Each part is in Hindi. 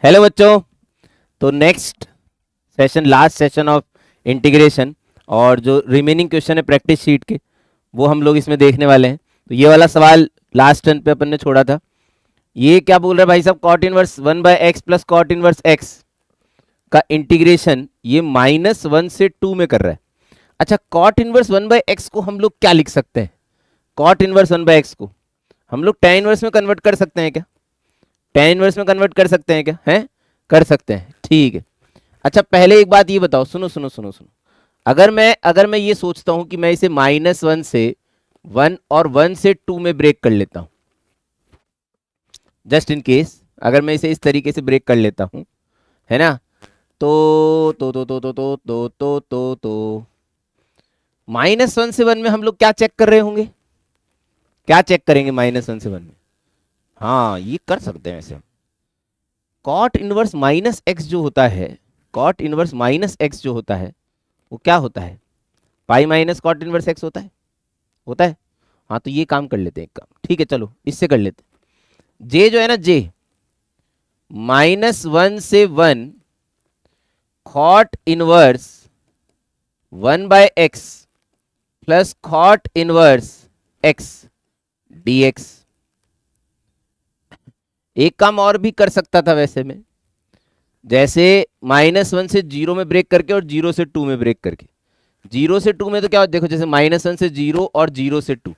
हेलो बच्चों। तो next session, last session of integration, और जो रिमेनिंग क्वेश्चन है प्रैक्टिस शीट के वो हम लोग इसमें देखने वाले हैं। तो ये वाला सवाल लास्ट टर्न पे अपन ने छोड़ा था। ये क्या बोल रहा है भाई साहब, cot inverse 1/x plus cot inverse x का इंटीग्रेशन ये -1 से 2 में कर रहा है। अच्छा, कॉट इनवर्स 1/x को हम लोग क्या लिख सकते हैं? कॉट इनवर्स 1/x को हम लोग tan इनवर्स में कन्वर्ट कर सकते हैं क्या? tan इनवर्स में कन्वर्ट कर सकते हैं क्या? हैं, कर सकते हैं, ठीक है। अच्छा, पहले एक बात ये बताओ, सुनो सुनो सुनो सुनो। अगर मैं ये सोचता हूं कि मैं इसे -1 से 1 और 1 से 2 में ब्रेक कर लेता हूं, जस्ट इन केस अगर मैं इसे इस तरीके से ब्रेक कर लेता हूं, है ना, तो -1 से 1 में हम लोग क्या चेक कर रहे होंगे? क्या चेक करेंगे -1 से 1 में? हाँ, ये कर सकते हैं ऐसे। कॉट इनवर्स -x जो होता है, कॉट इनवर्स -x जो होता है वो क्या होता है? Pi minus cot inverse x होता है, होता है। हाँ, तो ये काम कर लेते हैं, एक काम, ठीक है, चलो इससे कर लेते हैं। जे जो है ना, जे -1 से 1 cot inverse 1/x plus cot inverse x dx। एक काम और भी कर सकता था वैसे में, जैसे -1 से 0 में ब्रेक करके और 0 से 2 में ब्रेक करके। 0 से 2 में तो क्या हुआ, देखो, जैसे -1 से 0 और 0 से 2,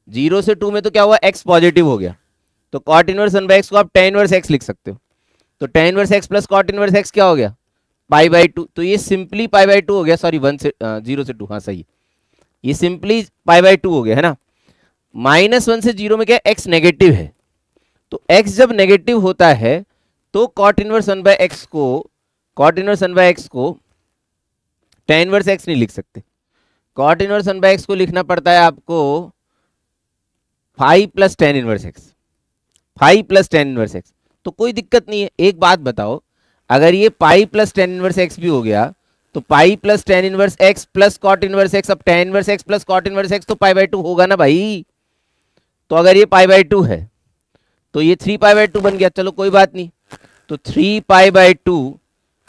0 से 2 में तो क्या हुआ, x पॉजिटिव हो गया, तो कॉट इनवर्स 1/x को आप tan इनवर्स x लिख सकते हो। तो tan inverse x plus cot inverse x क्या हो गया, π/2। तो ये सिंपली π/2 हो गया, सॉरी 0 से 2, हाँ सही है, ये सिंपली π/2 हो गया, है ना। -1 से 0 में क्या, x नेगेटिव है, तो x जब नेगेटिव होता है तो कॉट इनवर्स 1/x को, कॉट इनवर्स 1/x को tan इनवर्स x नहीं लिख सकते। कॉट इनवर्स 1/x को लिखना पड़ता है आपको 5 plus tan inverse x, 5 plus tan inverse x। तो कोई दिक्कत नहीं है। एक बात बताओ, अगर ये pi plus tan inverse x भी हो गया तो pi plus tan inverse x plus cot inverse x, अब tan inverse x plus cot inverse x तो π/2 होगा ना भाई। तो अगर ये π/2 है तो ये 3π/2 बन गया, चलो कोई बात नहीं। तो 3π/2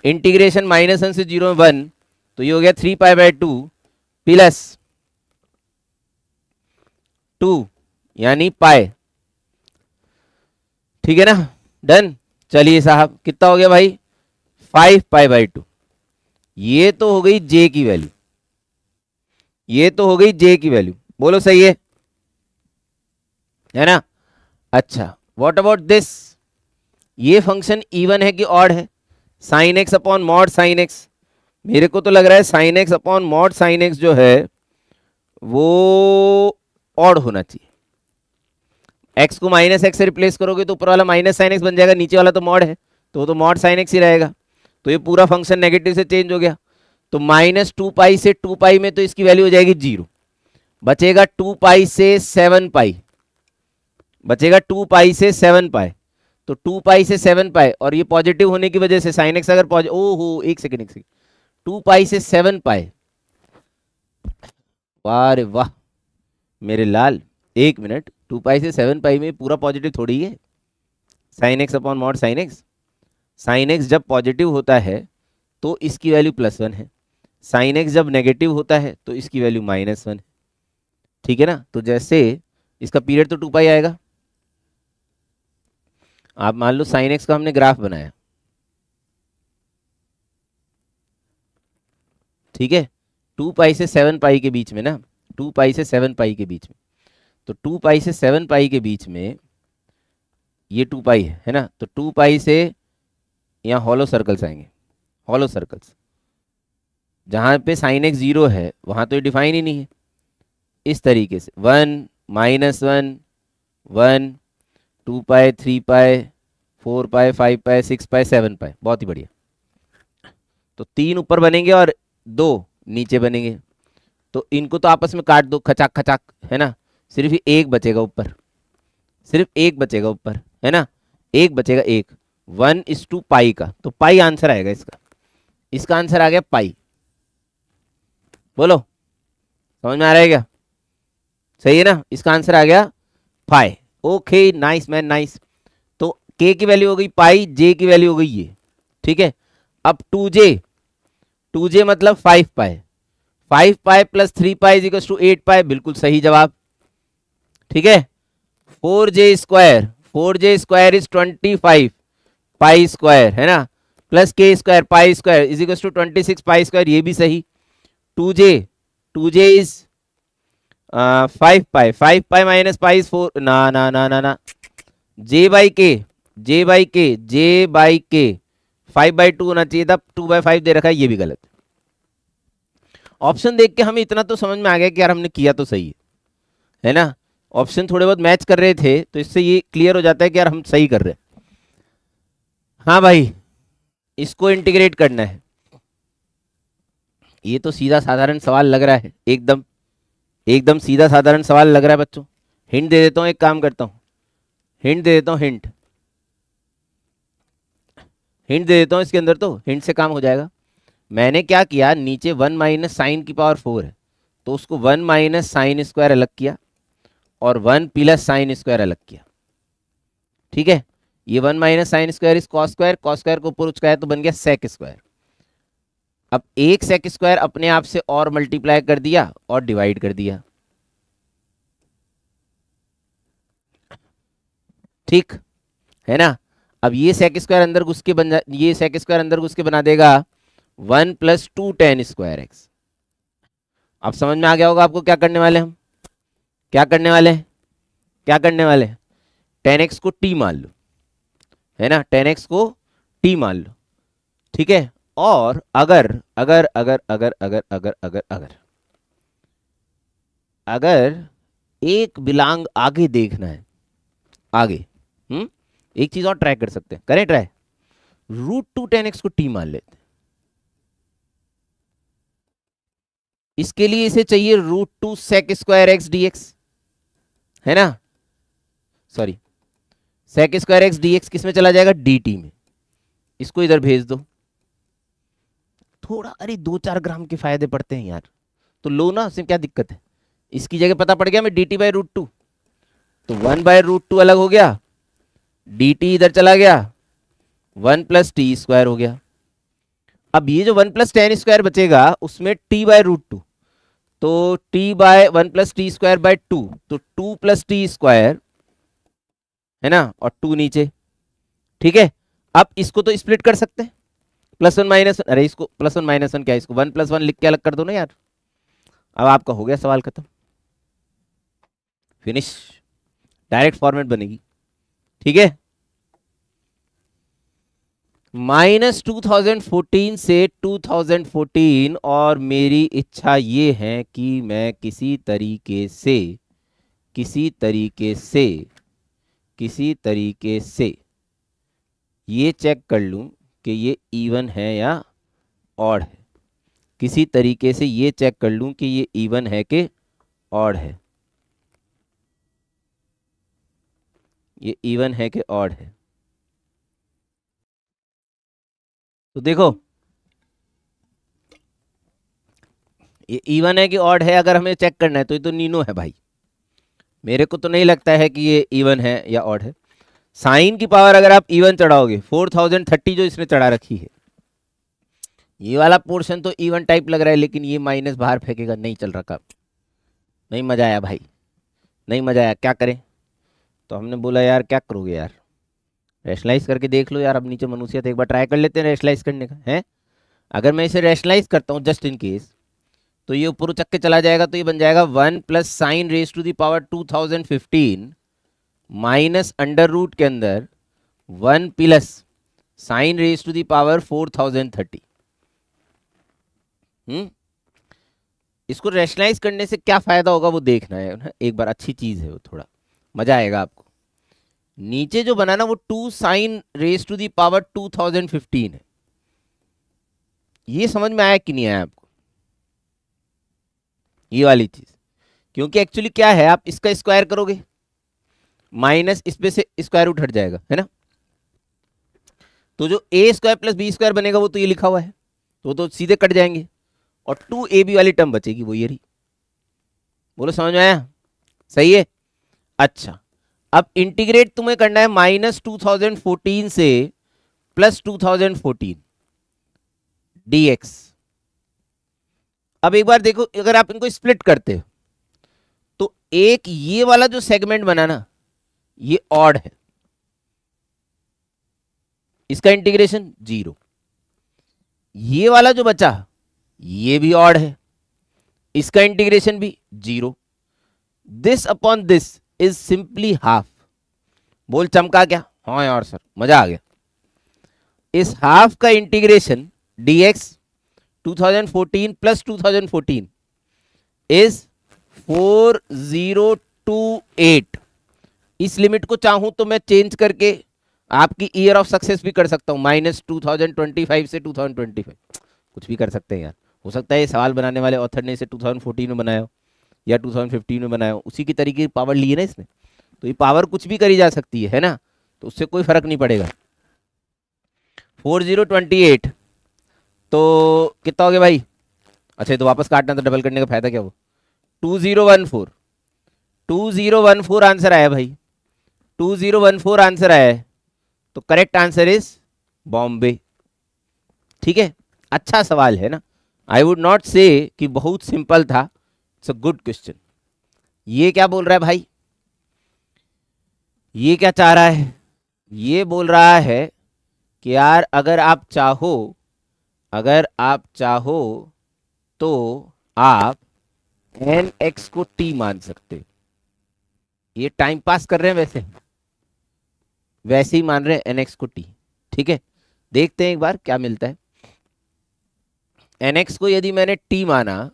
इंटीग्रेशन -1 से 0 में 1, तो ये हो गया 3π/2 प्लस 2 यानी पाई, ठीक है ना, डन। चलिए साहब, कितना हो गया भाई, 5π/2। ये तो हो गई जे की वैल्यू, ये तो हो गई जे की वैल्यू, बोलो सही है ना। अच्छा, व्हाट अबाउट दिस, ये फंक्शन इवन है कि ऑड है? Sine x upon mod sine x, मेरे को तो लग रहा है sine x upon mod sine x जो है वो ऑड होना चाहिए। एक्स को -x से रिप्लेस करोगे तो ऊपर वाला माइनस साइन एक्स बन जाएगा, नीचे वाला तो मॉड है तो वो तो मॉड साइन एक्स ही रहेगा। तो ये पूरा फंक्शन नेगेटिव से चेंज हो गया, तो -2π से 2π में तो इसकी वैल्यू हो जाएगी 0, बचेगा 2π से 7π, बचेगा 2π से 7π। तो 2π से 7π, और ये पॉजिटिव होने की वजह से साइन एक्स अगर पॉजिटिव, ओहो एक सेकेंड 2π से 7π, वाह रे वाह मेरे लाल, एक मिनट, 2π से 7π में पूरा पॉजिटिव थोड़ी है। Sine x upon mod sine x, sine x जब पॉजिटिव होता है तो इसकी वैल्यू +1 है, साइन एक्स जब नेगेटिव होता है तो इसकी वैल्यू -1 है, ठीक है ना। तो जैसे इसका पीरियड तो 2π आएगा। आप मान लो साइन एक्स का हमने ग्राफ बनाया, ठीक है, 2π से 7π के बीच में ना, 2π से 7π के बीच में, तो 2π से 7π के बीच में ये 2π है ना, तो 2π से यहाँ हॉलो सर्कल्स आएंगे, हॉलो सर्कल्स, जहाँ पे साइन एक्स 0 है वहाँ तो ये डिफाइन ही नहीं है। इस तरीके से 1 -1 1 2π 3π 4π 5π 6π 7π, बहुत ही बढ़िया। तो 3 ऊपर बनेंगे और 2 नीचे बनेंगे, तो इनको तो आपस में काट दो खचाक खचाक, है ना, सिर्फ एक बचेगा ऊपर, सिर्फ एक बचेगा ऊपर, है ना, एक बचेगा, एक 1:π का, तो पाई आंसर आएगा इसका, इसका आंसर आ गया पाई। बोलो समझ में आ रहा है क्या? सही है ना, इसका आंसर आ गया pi. Okay, nice man nice. तो k की वैल्यू हो गई पाई, j की वैल्यू हो गई ये, ठीक है। अब 2j मतलब 5 pi, 5 pi plus 3 pi is equal to 8 pi, बिल्कुल सही जवाब, ठीक है। 4j square is 25 pi square, है ना, plus k square pi square is equal to 26 pi square, ये भी सही। 2j इज 5 pi, 5 pi minus pi is 4, ना ना ना ना ना, j बाई के 5/2 होना चाहिए था, 2/5 दे रखा है, ये भी गलत। ऑप्शन देख के हमें इतना तो समझ में आ गया कि यार हमने किया तो सही है ना, ऑप्शन थोड़े बहुत मैच कर रहे थे, तो इससे ये क्लियर हो जाता है कि यार हम सही कर रहे हैं। हाँ भाई, इसको इंटीग्रेट करना है, ये तो सीधा साधारण सवाल लग रहा है, एकदम एकदम सीधा साधारण सवाल लग रहा है बच्चों। हिंट दे देता हूँ, एक काम करता हूँ, हिंट दे देता हूँ, हिंट दे देता हूँ, इसके अंदर तो हिंट से काम हो जाएगा। मैंने क्या किया, नीचे 1 माइनस साइन की पावर 4 है, तो उसको 1 माइनस साइन स्क्वायर अलग किया और 1 प्लस साइन स्क्वायर अलग किया, ठीक है। ये 1 minus sine square is cos square, cos square को ऊपर उचकाया तो बन गया सेक स्क्वायर। अब एक सेक स्क्वायर अपने आप से और मल्टीप्लाई कर दिया और डिवाइड कर दिया, ठीक है ना। अब ये सेक स्क्वायर अंदर घुस के ये सेक स्क्वायर अंदर घुस के बना देगा 1 प्लस 2 tan स्क्वायर एक्स। अब समझ में आ गया होगा आपको क्या करने वाले हम, क्या करने वाले हैं, क्या करने वाले हैं, tan x को t मान लो, है ना, tan x को t मान लो, ठीक है। और अगर अगर अगर अगर अगर अगर अगर अगर अगर एक बिलांग आगे देखना है, आगे, एक चीज और ट्राई कर सकते हैं, करें ट्राई, √2 tan x को t मान लेते हैं। इसके लिए इसे चाहिए √2 sec स्क्वायर एक्स dx, है ना, sorry sec square x dx किस में चला जाएगा, dt में, इसको इधर भेज दो थोड़ा, अरे 2-4 ग्राम के फायदे पड़ते हैं यार, तो लो ना, उसमें क्या दिक्कत है, इसकी जगह पता पड़ गया मैं dt बाई √2, तो 1/√2 अलग हो गया, dt इधर चला गया, 1 प्लस टी स्क्वायर हो गया। अब ये जो 1 प्लस tan स्क्वायर बचेगा उसमें t बाय √2, तो t by 1 plus t square by 2, तो 2 प्लस टी स्क्वायर, है ना, और 2 नीचे, ठीक है। अब इसको तो स्प्लिट कर सकते हैं, +1 -1, अरे इसको +1 -1 क्या, इसको 1 + 1 लिख के अलग कर दो ना यार। अब आपका हो गया सवाल खत्म, फिनिश, डायरेक्ट फॉर्मेट बनेगी, ठीक है। -2014 से 2014, और मेरी इच्छा ये है कि मैं किसी तरीके से ये चेक कर लूं कि ये इवन है या ऑड है, किसी तरीके से ये चेक कर लूं कि ये इवन है कि ऑड है, ये इवन है कि ऑड है। तो देखो ये इवन है कि ऑड है, अगर हमें चेक करना है तो ये तो नीनो है भाई, मेरे को तो नहीं लगता है कि ये इवन है या ऑड है। साइन की पावर अगर आप इवन चढ़ाओगे, 4030 जो इसने चढ़ा रखी है, ये वाला पोर्शन तो इवन टाइप लग रहा है, लेकिन ये माइनस बाहर फेंकेगा, नहीं चल रहा, नहीं मजा आया भाई, नहीं मजा आया, क्या करें। तो हमने बोला यार क्या करोगे यार, रैशनलाइज करके देख लो यार, अब नीचे मनुष्य, एक बार ट्राई कर लेते हैं रैशनलाइज करने का, है। अगर मैं इसे रैशनलाइज करता हूँ जस्ट इन केस, तो ये ऊपर उचक के चला जाएगा, तो ये बन जाएगा 1 plus sine raise to the power 2015 minus under root के अंदर 1 plus sine raise to the power 4030। इसको रैशनलाइज करने से क्या फायदा होगा वो देखना है एक बार, अच्छी चीज है वो, थोड़ा मजा आएगा आपको। नीचे जो बना ना वो 2 sine raise to the power 2015 है, ये समझ में आया कि नहीं आया आपको, ये वाली चीज। क्योंकि एक्चुअली क्या है, आप इसका स्क्वायर करोगे माइनस इस पे से स्क्वायर रूट हट जाएगा, है ना, तो जो a square plus b square बनेगा वो तो ये लिखा हुआ है, तो सीधे कट जाएंगे, और 2ab वाली टर्म बचेगी, वो ये रही। बोलो समझ में आया, सही है। अच्छा अब इंटीग्रेट तुम्हें करना है -2014 से +2014 dx। अब एक बार देखो, अगर आप इनको स्प्लिट करते हो तो एक ये वाला जो सेगमेंट बना ना, ये ऑड है, इसका इंटीग्रेशन 0। ये वाला जो बचा ये भी ऑड है, इसका इंटीग्रेशन भी 0। This upon this is simply half. बोल चमका क्या? हाँ यार सर मजा आ गया। इस हाफ का इंटीग्रेशन dx 2014 + 2014 इज 4028। इस लिमिट को चाहूं तो मैं चेंज करके आपकी ईयर ऑफ सक्सेस भी कर सकता हूं, -2025 से 2025, कुछ भी कर सकते हैं यार। हो सकता है ये सवाल बनाने वाले ऑथर ने इसे 2014 में बनाया हो या 2015 में बनाया हो, उसी की तरीके की पावर ली है ना इसने, तो ये पावर कुछ भी करी जा सकती है ना, तो उससे कोई फर्क नहीं पड़ेगा। 4028 तो कितना हो गया भाई? अच्छा तो वापस काटना, तो डबल करने का फायदा क्या? वो 2014 आंसर आया भाई, 2014 आंसर आया है, तो करेक्ट आंसर इज बॉम्बे। ठीक है, अच्छा सवाल है ना, आई वुड नॉट से कि बहुत सिंपल था, इट्स अ गुड क्वेश्चन। ये क्या बोल रहा है भाई? ये क्या चाह रहा है? ये बोल रहा है कि यार अगर आप चाहो तो आप nx को t मान सकते हो। ये टाइम पास कर रहे हैं, वैसे ही मान रहे हैं nx को t। ठीक है, देखते हैं एक बार क्या मिलता है। nx को यदि मैंने t माना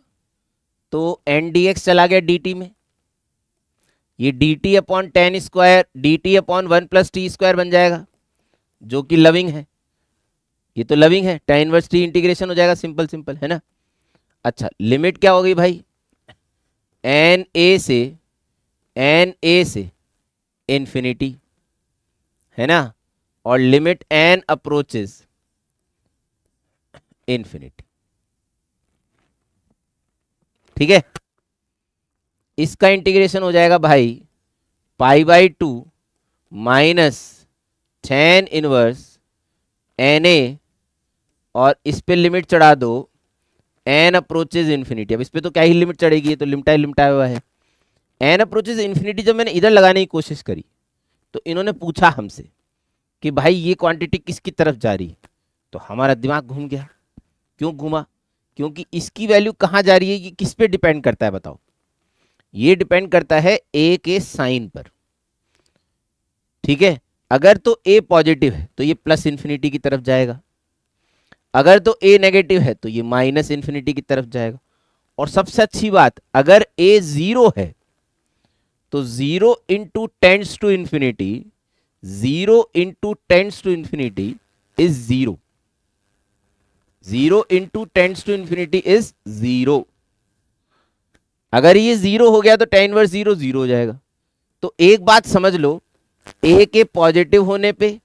तो n dx चला गया dt में, ये dt upon 10 square dt upon 1 + t² बन जाएगा, जो कि लविंग है। ये तो लविंग है, tan इनवर्स t इंटीग्रेशन हो जाएगा, सिंपल सिंपल है ना। अच्छा लिमिट क्या हो गई भाई? n a से इंफिनिटी है ना, और लिमिट n अप्रोचेस इंफिनिटी। ठीक है, इसका इंटीग्रेशन हो जाएगा भाई π/2 - tan इनवर्स na, और इस पे लिमिट चढ़ा दो n अप्रोचेज इंफिनिटी। अब इस पे तो क्या ही लिमिट चढ़ेगी, ये तो लिमटा हुआ है। n अप्रोचेज इंफिनिटी जब मैंने इधर लगाने की कोशिश करी तो इन्होंने पूछा हमसे कि भाई ये क्वांटिटी किसकी तरफ जा रही है, तो हमारा दिमाग घूम गया। क्यों घूमा? क्योंकि इसकी वैल्यू कहाँ जा रही है, ये किस पे डिपेंड करता है बताओ? ये डिपेंड करता है a के साइन पर। ठीक है, अगर तो a पॉजिटिव है तो ये प्लस इंफिनिटी की तरफ जाएगा, अगर तो a नेगेटिव है तो ये माइनस इंफिनिटी की तरफ जाएगा। और सबसे अच्छी बात, अगर a 0 है तो 0 into tends to infinity, 0 into tends to infinity is 0, 0 into tends to infinity is 0। अगर ये 0 हो गया तो tan इनवर्स 0 0 हो जाएगा। तो एक बात समझ लो, a के पॉजिटिव होने पे,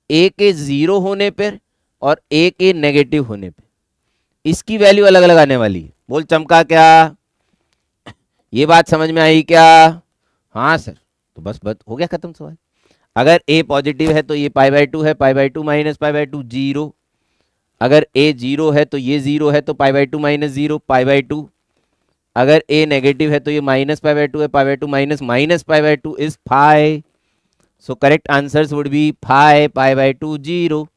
a के 0 होने पर और a के नेगेटिव होने पे इसकी वैल्यू अलग अलग आने वाली है। बोल चमका क्या? ये बात समझ में आई क्या? हाँ सर, तो बस हो गया, खत्म सवाल। अगर a पॉजिटिव है तो ये π/2 है, π/2 माइनस π/2 0। अगर a 0 है तो ये 0 है, तो π/2 माइनस 0 π/2। अगर a नेगेटिव है तो ये -π/2 है, π/2 minus π/2 is π। So correct answers would be π/2 0।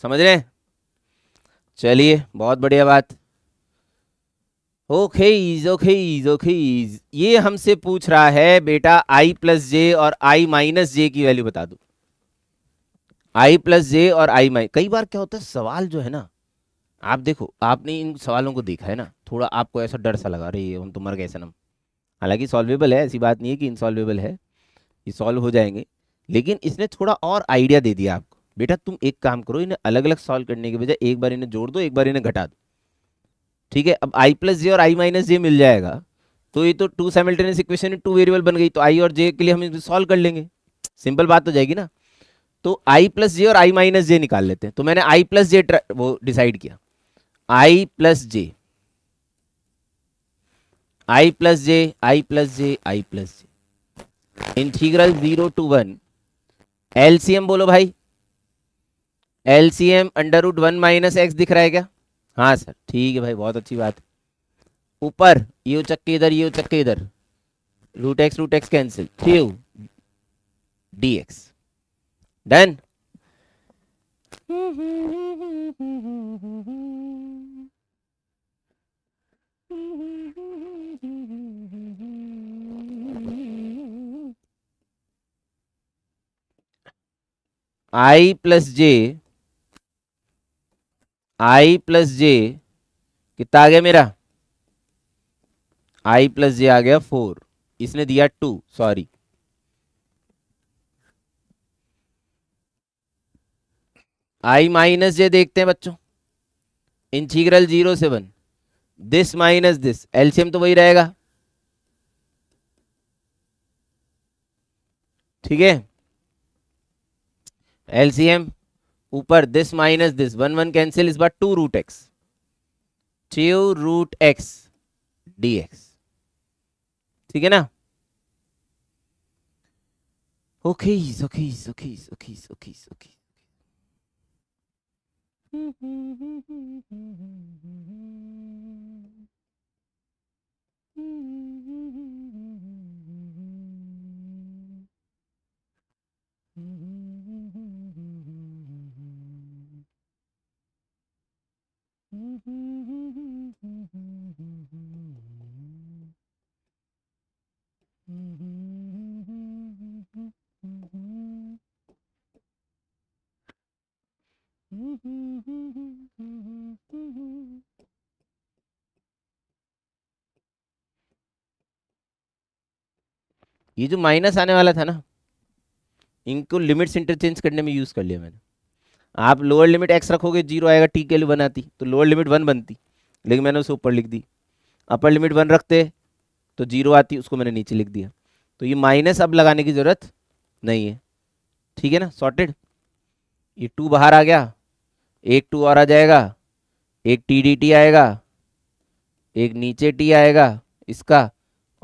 समझ रहे हैं? चलिए बहुत बढ़िया बात। ओके ओके, ये हमसे पूछ रहा है बेटा i + j और i - j की वैल्यू बता दो। i + j और i - कई बार क्या होता है, सवाल जो है ना, आप देखो, आपने इन सवालों को देखा है ना, थोड़ा आपको ऐसा डर सा लगा, अरे हम तो मर गए सनम। हालांकि सॉल्वेबल है, ऐसी बात नहीं है कि इनसॉल्वेबल है, ये सॉल्व हो जाएंगे, लेकिन इसने थोड़ा और आइडिया दे दिया आपको। बेटा तुम एक काम करो, इन्हें अलग अलग सॉल्व करने के बजाय एक बार इन्हें जोड़ दो, एक बार इन्हें घटा दो। ठीक है, अब i + j और i - j मिल जाएगा, तो ये तो 2 साइमल्टेनियस इक्वेशन 2 वेरिएबल बन गई, तो i और j के लिए हम सॉल्व कर लेंगे, सिंपल बात हो जाएगी ना। तो i + j और i - j निकाल लेते हैं। तो मैंने i + j वो डिसाइड किया, i + j, i plus J, I plus J, I plus j, integral 0 to 1, LCM बोलो भाई, LCM under root 1 minus x दिख रहा है क्या? हाँ सर, ठीक है भाई, बहुत अच्छी बात है। ऊपर ये उचक के इधर, ये उचक के इधर, root x cancel, through d x, done. I plus J, I plus J कितना आ गया मेरा? आई प्लस जे आ गया 4, इसने दिया 2, सॉरी। आई माइनस जे देखते हैं बच्चों, इंटीग्रल 0 से 1, दिस माइनस दिस, एलसीएम तो वही रहेगा, ठीक है। एलसीएम ऊपर दिस माइनस दिस, 1 1 कैंसिल, इस बार 2 root x, 2 root x d x, ठीक है ना? ओकेस ओकेस ओकेस ओकेस ओकेस ओकेस। ये जो माइनस आने वाला था ना, इनको लिमिट्स इंटरचेंज करने में यूज कर लिया मैंने। आप लोअर लिमिट एक्स रखोगे 0 आएगा, टी के लिए 1 आती, तो लोअर लिमिट 1 बनती, लेकिन मैंने उसे ऊपर लिख दी। अपर लिमिट 1 रखते तो 0 आती, उसको मैंने नीचे लिख दिया। तो ये माइनस अब लगाने की जरूरत नहीं है, ठीक है ना, सॉर्टेड। ये 2 बाहर आ गया, एक 2 और आ जाएगा, एक टी डी टी आएगा, एक नीचे टी आएगा इसका,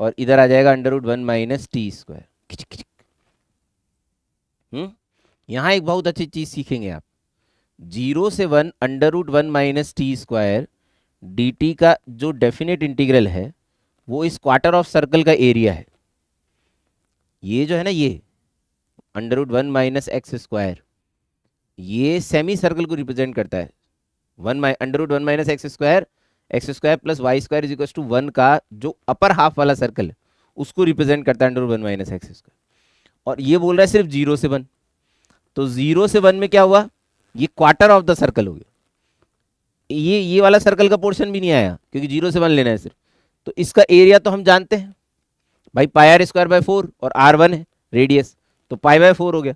और इधर आ जाएगा under root 1 minus t square. यहाँ एक बहुत अच्छी चीज सीखेंगे आप, 0 से 1 under root 1 minus t square d t का जो डेफिनेट इंटीग्रल है वो इस क्वार्टर ऑफ सर्कल का एरिया है। ये जो है ना, ये under root 1 minus x square, ये सेमी सर्कल को रिप्रेजेंट करता है। Under root 1 minus x square plus y square is equal to 1 का जो अपर हाफ वाला सर्कल है उसको रिप्रेजेंट करता है under root 1 minus x square. और ये बोल रहा है सिर्फ 0 से 1, तो 0 से 1 में क्या हुआ, ये क्वार्टर ऑफ द सर्कल हो गया। ये वाला सर्कल का पोर्शन भी नहीं आया क्योंकि 0 से 1 लेना है सिर्फ। तो इसका एरिया तो हम जानते हैं भाई, पाई आर स्क्वायर बाय 4, और R1 है रेडियस, तो पाई बाय 4 हो गया।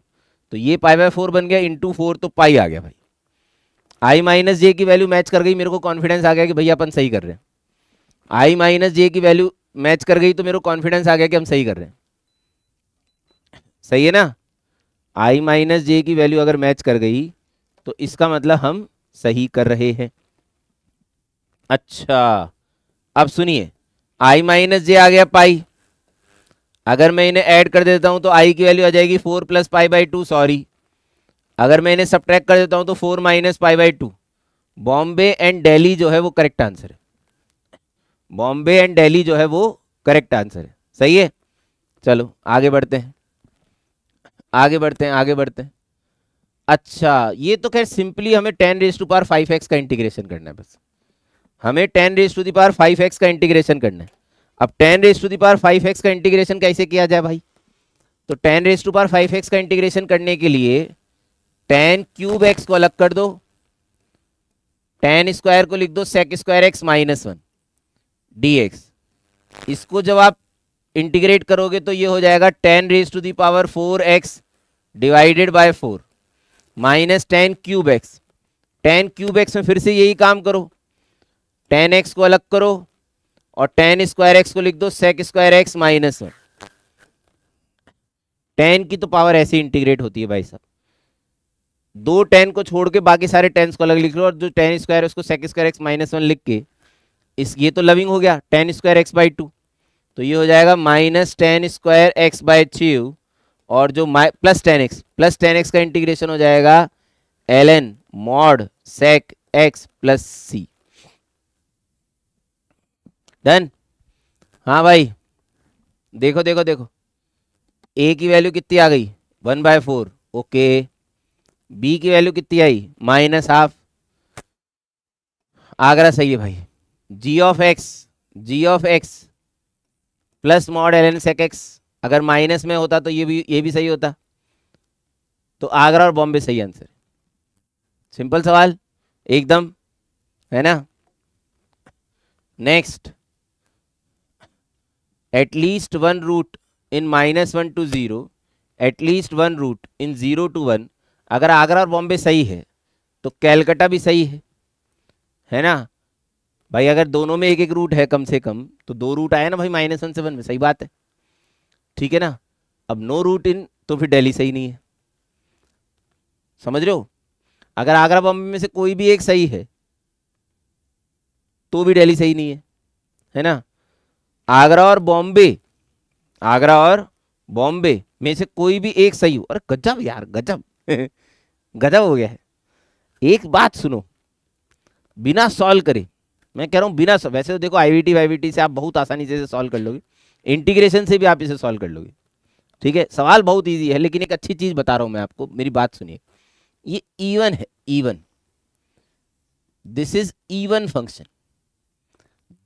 तो ये पाई बाय 4 बन गया इंटू 4, तो पाई आ गया भाई। आई माइनस जे की वैल्यू मैच कर गई, मेरे को कॉन्फिडेंस आ गया कि भैया अपन सही कर रहे हैं। आई माइनस जे की वैल्यू मैच कर गई तो मेरे को कॉन्फिडेंस आ गया कि हम सही कर रहे हैं, सही है ना। आई माइनस जे की वैल्यू अगर मैच कर गई तो इसका मतलब हम सही कर रहे हैं। अच्छा अब सुनिए, आई माइनस जे आ गया पाई, अगर मैं इन्हें ऐड कर देता हूं तो आई की वैल्यू आ जाएगी 4 प्लस पाई बाई 2, सॉरी अगर मैं इन्हें सब्ट्रैक्ट कर देता हूं तो 4 minus pi by 2। Bombay and Delhi जो है वो करेक्ट आंसर है, बॉम्बे एंड दिल्ली जो है वो करेक्ट आंसर है, सही है। चलो आगे बढ़ते हैं, आगे बढ़ते हैं, आगे बढ़ते हैं। अच्छा ये तो खैर सिंपली हमें 10 रेज टू पावर 5x का इंटीग्रेशन करना है, बस हमें 10 raise to the power 5x का इंटीग्रेशन करना है। अब 10 raise to the power 5x का इंटीग्रेशन कैसे किया जाए भाई, तो 10 रेज टू पावर 5x का इंटीग्रेशन करने के लिए 10 क्यूब x को अलग कर दो, 10 स्क्वायर को लिख दो sec square x minus 1 dx। इसको जब आप इंटीग्रेट करोगे तो ये हो जाएगा 10 raise to the power 4x divided by 4 minus 10 cube x। 10 cube x में फिर से यही काम करो, 10x को अलग करो और 10 स्क्वायर x को लिख दो sec स्क्वायर x माइनस 1। 10 की तो पावर ऐसे इंटीग्रेट होती है भाई साहब, दो 10 को छोड़ के बाकी सारे 10 को अलग लिख लो, और जो 10 स्क्वायर है उसको sec स्क्वायर x माइनस 1 लिख के इस ये तो लविंग हो गया 10 स्क्वायर x बाई 2, तो ये हो जाएगा -10² x/3, और जो +10x का इंटीग्रेशन हो जाएगा ln mod sec x plus C. Done. हाँ भाई, देखो देखो देखो, a की वैल्यू कितनी आ गई, 1/4। ओके, b की वैल्यू कितनी आई, -12। आगरा सही है भाई। g of x plus mod ln sec x, अगर माइनस में होता तो ये भी सही होता। तो आगरा और बॉम्बे सही आंसर। सिंपल सवाल एकदम, है ना। Next, at least one root in -1 to 0, at least one root in 0 to 1। अगर आगरा और बॉम्बे सही है तो कैलकाटा भी सही है ना भाई। अगर दोनों में एक एक रूट है कम से कम, तो 2 रूट आया ना भाई -1 से 1 में, सही बात है, ठीक है ना। अब नो रूट इन, तो फिर दिल्ली सही नहीं है, समझ रहे हो। अगर आगरा बॉम्बे में से कोई भी एक सही है तो भी दिल्ली सही नहीं है ना। आगरा और बॉम्बे में से कोई भी एक सही हो, अरे गजब यार, गजब गजब हो गया है। एक बात सुनो, बिना सॉल्व करे, मैं कह रहा हूं बिना वैसे तो देखो आईवीटी वाईवीटी से आप बहुत आसानी से सॉल्व कर लोगे, इंटीग्रेशन से भी आप इसे सॉल्व कर लोगे, ठीक है। सवाल बहुत इजी है, लेकिन एक अच्छी चीज बता रहा हूं मैं आपको, मेरी बात सुनिए। ये इवन है, even, this is even function.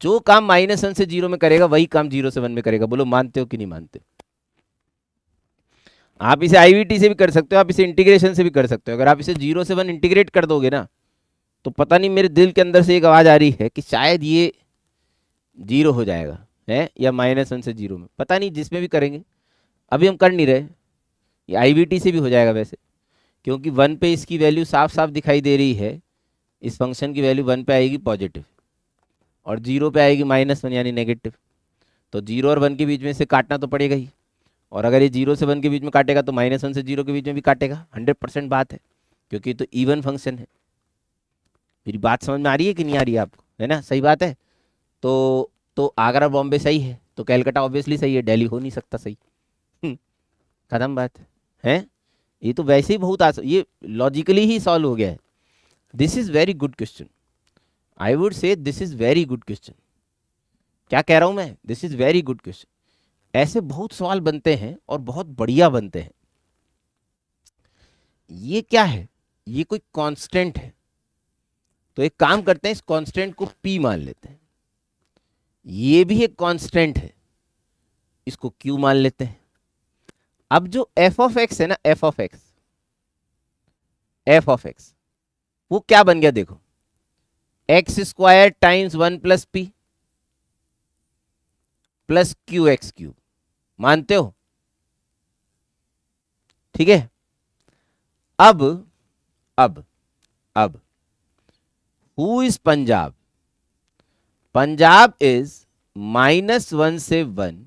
जो काम -1 से 0 में करेगा वही काम 0 से 1 में करेगा। बोलो मानते हो कि नहीं मानते। आप इसे आईवीटी से भी कर सकते हो, आप इसे इंटीग्रेशन से भी कर सकते हो। अगर आप इसे 0 से 1 इंटीग्रेट कर दोगे ना, तो पता नहीं मेरे दिल के अंदर से एक आवाज आ रही है कि शायद ये 0 हो जाएगा, है या -1 से 0 में, पता नहीं, जिसमें भी करेंगे। अभी हम कर नहीं रहे, ये आईवीटी से भी हो जाएगा वैसे, क्योंकि 1 पे इसकी वैल्यू साफ साफ दिखाई दे रही है। इस फंक्शन की वैल्यू 1 पे आएगी पॉजिटिव, और 0 पे आएगी -1 यानी नेगेटिव। तो 0 और 1 के बीच में से काटना तो पड़ेगा ही, और अगर ये 0 से 1 के बीच में काटेगा तो -1 से 0 के बीच में भी काटेगा, 100% बात है, क्योंकि ये तो इवन फंक्शन है। मेरी बात समझ में आ रही है कि नहीं आ रही है आपको, है ना, सही बात है। तो आगरा बॉम्बे सही है, तो कैलकाटा ऑब्वियसली सही है, दिल्ली हो नहीं सकता सही। खत्म बात है। ये तो वैसे ही बहुत आसान, ये लॉजिकली ही सॉल्व हो गया है। This is very good question, I would say this is very good question. क्या कह रहा हूं मैं, this is very good question. ऐसे बहुत सवाल बनते हैं और बहुत बढ़िया बनते हैं। ये क्या है, ये कोई कांस्टेंट है, तो एक काम करते हैं, इस कांस्टेंट को p मान लेते हैं। ये भी एक कांस्टेंट है, इसको q मान लेते हैं। अब जो f ऑफ x है ना, f ऑफ x वो क्या बन गया देखो, x² times 1 + p plus qx3। मानते हो, ठीक है। अब who is Punjab, Punjab is -1 से 1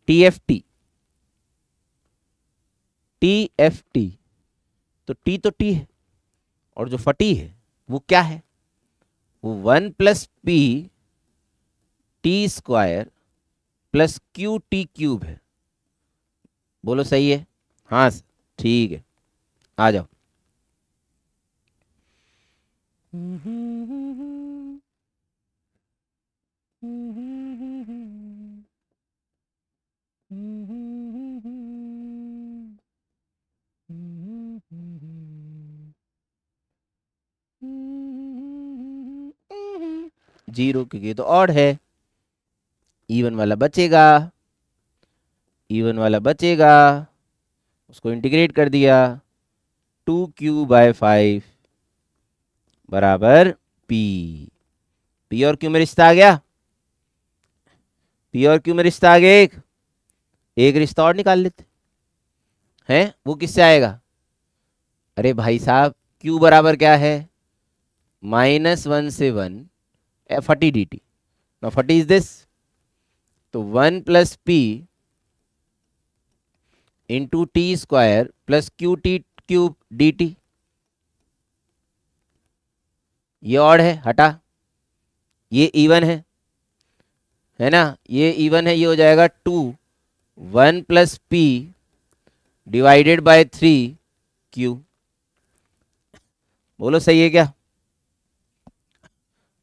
TFT, तो t तो t है, और जो फटी है वो क्या है, वो 1 + p t² प्लस QT³ है। बोलो सही है, हाँ ठीक है, आ जाओ। जीरो क्योंकि तो ऑड है, इवन वाला बचेगा, इवन वाला बचेगा, उसको इंटीग्रेट कर दिया, 2q/5 बराबर p। p और q में रिश्ता आ गया, p और q में रिश्ता आ गया, एक रिश्ता और निकाल लेते हैं। वो किससे आएगा, अरे भाई साहब q बराबर क्या है, -1 से 1 40 dt। नाउ 40 इज दिस, तो 1 + p into t² plus QT³ dt। ये ऑड है, हटा, ये इवन है है ना, ये इवन है, ये हो जाएगा 2 1 plus P divided by 3 Q. बोलो सही है क्या?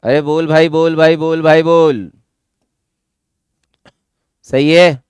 अरे बोल भाई, बोल भाई, बोल भाई, बोल। सही है।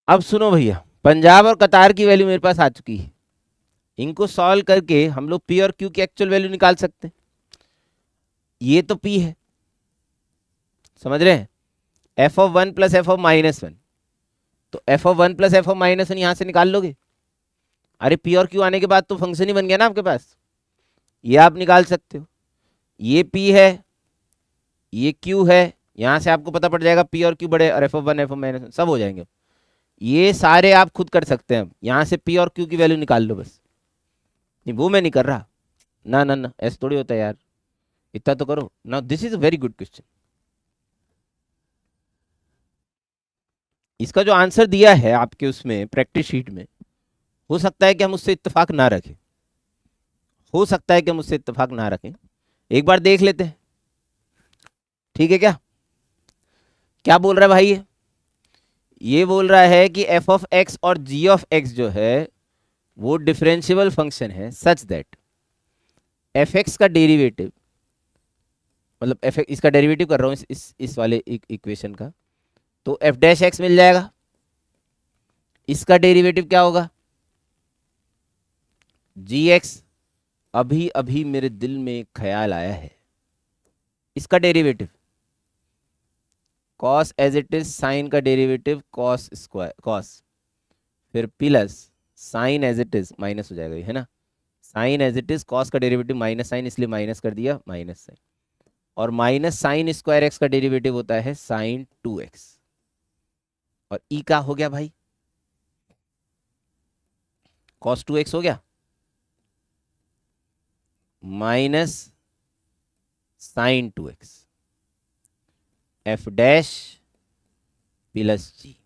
अब सुनो भैया, पंजाब और कतार की वैल्यू मेरे पास आ चुकी है। इनको सॉल्व करके हम लोग पी और क्यू की एक्चुअल वैल्यू निकाल सकते हैं। ये तो पी है, समझ रहे हैं, F of 1 plus F of -1, तो F of 1 plus F of -1 यहां से निकाल लोगे। अरे पी और क्यू आने के बाद तो फंक्शन ही बन गया ना आपके पास, ये आप निकाल सकते हो। ये पी है, ये क्यू है, यहां से आपको पता पड़ जाएगा पी और क्यू बड़े, और एफ ऑफ 1 एफ ऑफ -1 सब हो जाएंगे। ये सारे आप खुद कर सकते हैं, यहां से पी और क्यू की वैल्यू निकाल लो बस। नहीं वो मैं नहीं कर रहा, ना ना ना, ऐसे थोड़ी होता है यार, इतना तो करो ना। This is a very good question. इसका जो आंसर दिया है आपके उसमें प्रैक्टिस शीट में, हो सकता है कि हम उससे इत्तेफाक ना रखें, हो सकता है कि हम उससे इत्तेफाक ना रखें, एक बार देख लेते हैं, ठीक है क्या? क्या बोल रहा है भाई ये बोल रहा है कि एफ ऑफ एक्स और जी ऑफ एक्स जो है वो डिफरेंशियबल फंक्शन है सच दैट एफ एक्स का डेरिवेटिव, मतलब एफ इसका डेरिवेटिव कर रहा हूं इस वाले इक्वेशन का, तो एफ डैश एक्स मिल जाएगा। इसका डेरिवेटिव क्या होगा? जी एक्स। अभी अभी मेरे दिल में एक ख्याल आया है, इसका derivative cos as it is sine का डेरिवेटिव कॉस स्क्वायर कॉस, फिर plus sine as it is minus हो जाएगा, है ना, sine as it is cos का डेरिवेटिव माइनस साइन, इसलिए माइनस कर दिया माइनस साइन, और माइनस साइन स्क्वायर एक्स का डेरिवेटिव होता है साइन 2x, और ई का हो गया भाई कॉस 2x हो गया minus sine 2x f dash plus g.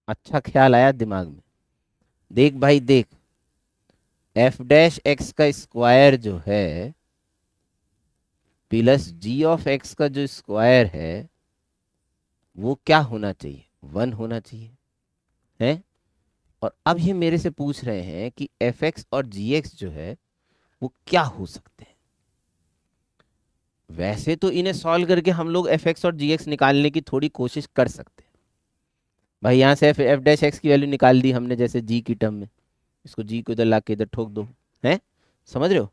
अच्छा ख्याल आया दिमाग में। देख भाई देख, एफ डैश एक्स का स्क्वायर जो है प्लस जी ऑफ एक्स का जो स्क्वायर है वो क्या होना चाहिए? 1 होना चाहिए, है। और अब ये मेरे से पूछ रहे हैं कि एफ एक्स और जी एक्स जो है वो क्या हो सकते हैं। वैसे तो इन्हें सॉल्व करके हम लोग एफ एक्स और जी एक्स निकालने की थोड़ी कोशिश कर सकते हैं भाई। यहाँ से एफ डैश एक्स की वैल्यू निकाल दी हमने जैसे जी की टर्म में, इसको जी को इधर ला के इधर ठोक दो, है, समझ रहे हो?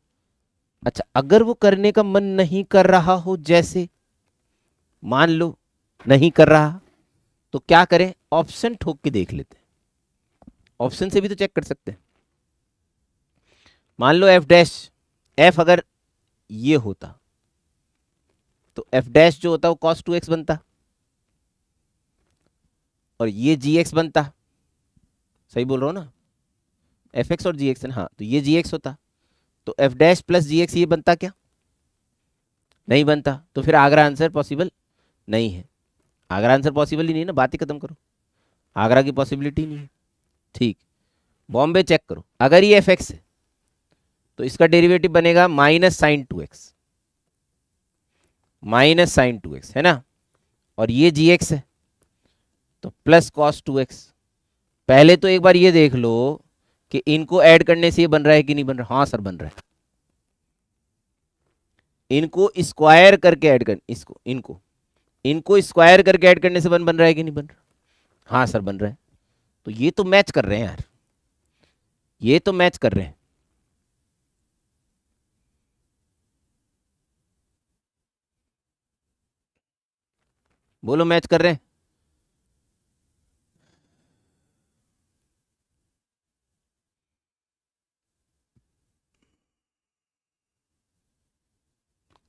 अच्छा अगर वो करने का मन नहीं कर रहा हो, जैसे मान लो नहीं कर रहा, तो क्या करें? ऑप्शन ठोक के देख लेते हैं, ऑप्शन से भी तो चेक कर सकते हैं। मान लो एफ डैश एफ अगर ये होता तो एफ डैश जो होता वो cos 2x बनता, और ये जी एक्स बनता, सही बोल रहा हूँ ना, एफ एक्स और जी एक्स, हाँ, तो ये जी एक्स होता, तो एफ डैश प्लस जी एक्स ये बनता क्या? नहीं बनता, तो फिर आगरा आंसर पॉसिबल नहीं है। आगरा आंसर पॉसिबल ही नहीं है ना, बात ही खत्म करो, आगरा की पॉसिबिलिटी नहीं है। ठीक, बॉम्बे चेक करो, अगर ये एफ एक्स है तो इसका डेरिवेटिव बनेगा minus sine 2x, minus sine 2x, है ना, और ये जी एक्स है तो प्लस कॉस 2x। पहले तो एक बार ये देख लो कि इनको ऐड करने से ये बन रहा है कि नहीं बन रहा। हाँ सर बन रहा है, इनको स्क्वायर करके ऐड कर, इसको इनको इनको स्क्वायर करके ऐड करने से बन रहा है कि नहीं बन रहा? हाँ सर बन रहा है। तो ये तो मैच कर रहे हैं यार, ये तो मैच कर रहे हैं। बोलो मैच कर रहे हैं।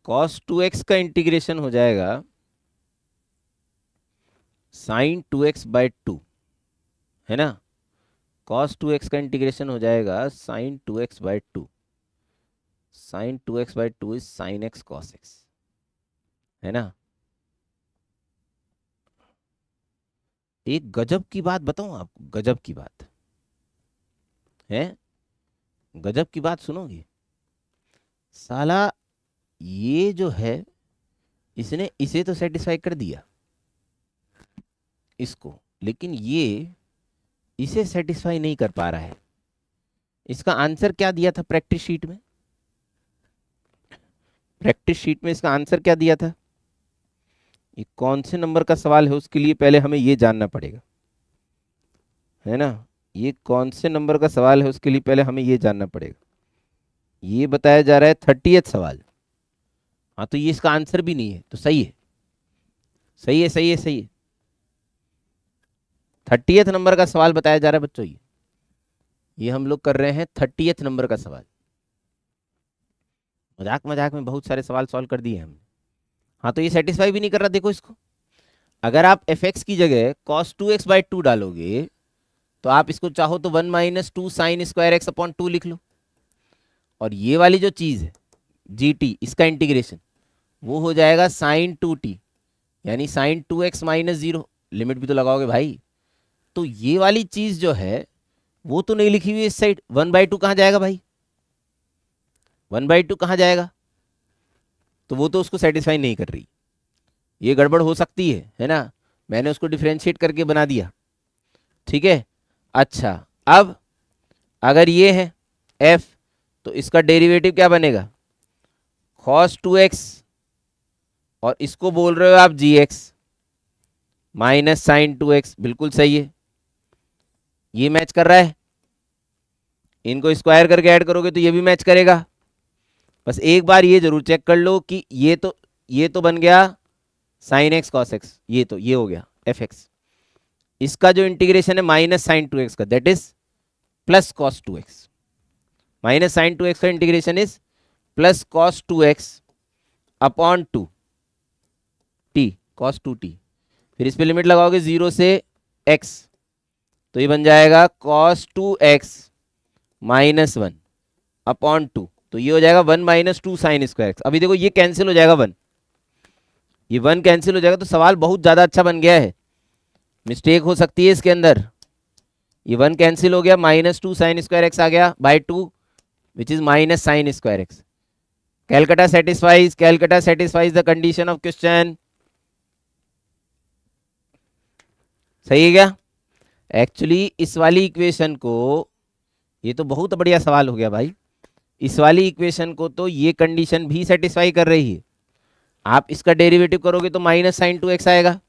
cos 2x का इंटीग्रेशन हो जाएगा sin 2x बाय 2, है ना। cos 2x का इंटीग्रेशन हो जाएगा sin 2x by 2। sin 2x by 2 is sin x cos x, है ना। एक गजब की बात बताऊं आपको, गजब की बात है, गजब की बात सुनोगे। साला ये जो है, इसने इसे तो सेटिस्फाई कर दिया इसको, लेकिन ये इसे सेटिस्फाई नहीं कर पा रहा है। इसका आंसर क्या दिया था प्रैक्टिस शीट में? प्रैक्टिस शीट में इसका आंसर क्या दिया था? ये कौन से नंबर का सवाल है उसके लिए पहले हमें ये जानना पड़ेगा, है ना। ये कौन से नंबर का सवाल है उसके लिए पहले हमें ये जानना पड़ेगा। ये बताया जा रहा है 30th सवाल। हाँ तो ये इसका आंसर भी नहीं है, तो सही है, सही है, सही है, सही है। 30th नंबर का सवाल बताया जा रहा है बच्चों। ये हम लोग कर रहे हैं 30th नंबर का सवाल। मजाक मजाक में बहुत सारे सवाल सॉल्व कर दिए हमने। हाँ तो ये सेटिस्फाई भी नहीं कर रहा, देखो इसको। अगर आप एफ एक्स की जगह cos 2x बाई 2 डालोगे, तो आप इसको चाहो तो 1 minus 2 sine square x upon 2 लिख लो। और ये वाली जो चीज है जी टी, इसका इंटीग्रेशन वो हो जाएगा साइन 2t, यानी साइन 2x माइनस 0। लिमिट भी तो लगाओगे भाई। तो ये वाली चीज जो है वो तो नहीं लिखी हुई इस साइड। 1/2 कहाँ जाएगा भाई? 1/2 कहाँ जाएगा? तो वो तो उसको सेटिस्फाई नहीं कर रही। ये गड़बड़ हो सकती है ना। मैंने उसको डिफ्रेंशिएट करके बना दिया, ठीक है। अच्छा, अब अगर ये है f, तो इसका डेरिवेटिव क्या बनेगा? cos 2x, और इसको बोल रहे हो आप gx माइनस साइन 2x। बिल्कुल सही है, ये मैच कर रहा है। इनको स्क्वायर करके ऐड करोगे तो ये भी मैच करेगा। बस एक बार ये जरूर चेक कर लो कि ये तो बन गया साइन एक्स कॉस एक्स, ये हो गया एफ एक्स। इसका जो इंटीग्रेशन है माइनस साइन 2x का, that is plus cos 2x। Minus sine 2x का integration is plus cos 2x upon 2 t, cos 2t। फिर इस पे लिमिट लगाओगे 0 से x, तो ये बन जाएगा कॉस 2x माइनस 1 अपॉन 2। तो ये हो जाएगा 1 माइनस 2 साइन स्क्वायर एक्स। अभी देखो ये कैंसिल हो जाएगा 1, ये 1 कैंसिल हो जाएगा। तो सवाल बहुत ज्यादा अच्छा बन गया है। मिस्टेक हो सकती है इसके अंदर। ये 1 कैंसिल हो गया, माइनस 2 साइन स्क्वायर एक्स आ गया by 2, which is minus sine square x. Calculator satisfies the condition of question. सही है क्या? एक्चुअली इस वाली इक्वेशन को, ये तो बहुत बढ़िया सवाल हो गया भाई। इस वाली इक्वेशन को तो ये कंडीशन भी सेटिस्फाई कर रही है। आप इसका डेरिवेटिव करोगे तो माइनस साइन 2x आएगा।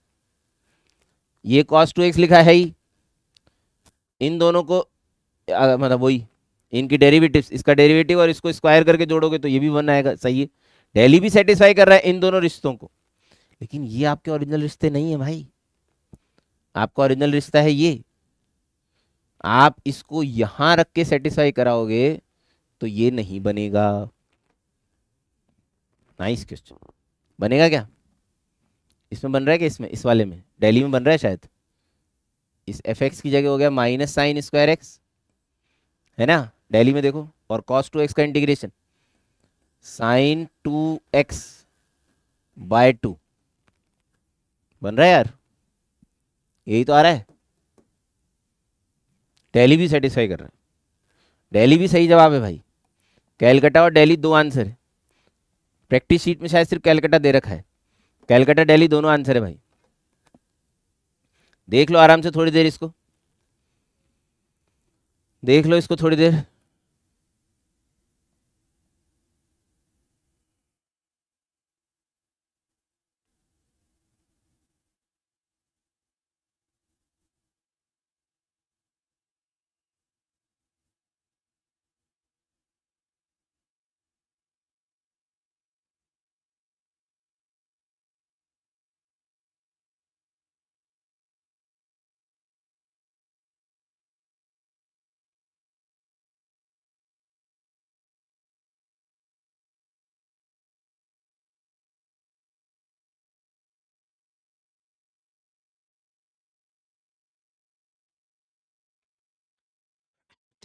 ये cos 2x लिखा है ही, इन दोनों को मतलब वही इनकी डेरिवेटिव, इसका डेरिवेटिव और इसको स्क्वायर करके जोड़ोगे तो ये भी 1 आएगा। सही है, डेली भी सेटिस्फाई कर रहा है इन दोनों रिश्तों को। लेकिन ये आपके ओरिजिनल रिश्ते नहीं है भाई। आपका ओरिजिनल रिश्ता है ये। आप इसको यहां रख के सेटिस्फाई कराओगे तो ये नहीं बनेगा। Nice question. बनेगा क्या? इसमें बन रहा है क्या? इसमें, इस वाले में डेली में बन रहा है शायद। इस एफ एक्स की जगह हो गया माइनस साइन स्क्वायर एक्स, है ना। डेली में देखो, और cos 2x का इंटीग्रेशन साइन 2x बाय 2 बन रहा है यार। यही तो आ रहा है। डेली भी सेटिस्फाई कर रहा है। डेली भी सही जवाब है भाई। कैलकाटा और डेली दो आंसर है। प्रैक्टिस शीट में शायद सिर्फ कैलकाटा दे रखा है, कैलकाटा डेली दोनों आंसर है भाई। देख लो आराम से थोड़ी देर इसको, देख लो इसको थोड़ी देर।